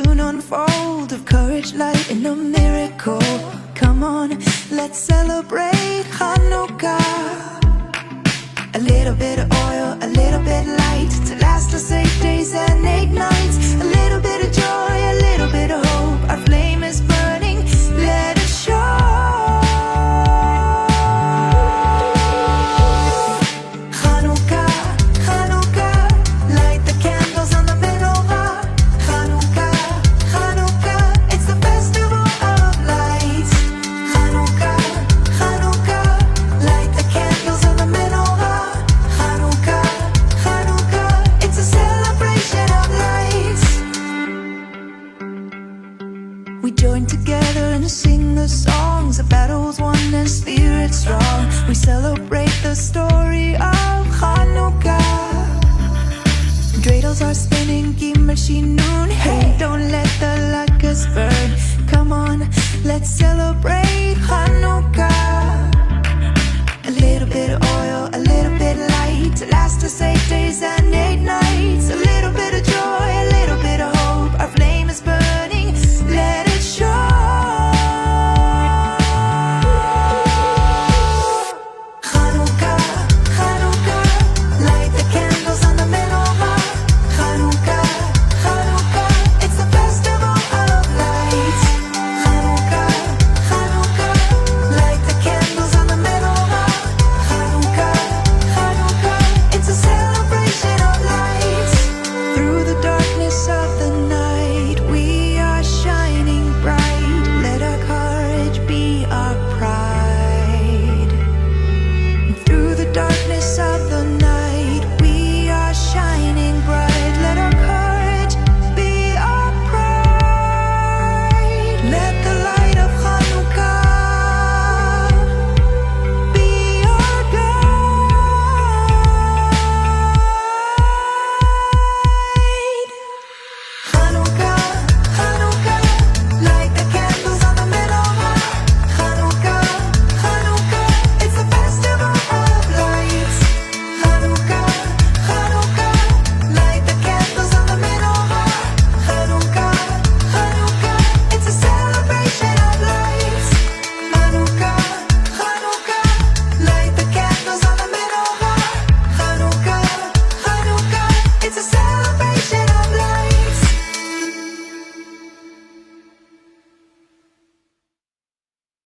soon unfold, of courage, light, and a miracle. Come on, let's celebrate Hanukkah. A little bit of oil, a little bit light, to last us 8 days and 8 nights. A little bit of joy, a little bit of hope. Our flame is burning, let it show. Hanukkah, Hanukkah, light the candles on the menorah. Hanukkah, Hanukkah, it's the festival of lights. Hanukkah, Hanukkah, light the candles on the menorah. Hanukkah, Hanukkah, it's a celebration of lights. We join together and sing the songs of battles won and spirit strong. We celebrate the story of Hanukkah. Dreidels are spinning, Gimel Shinun. Hey, don't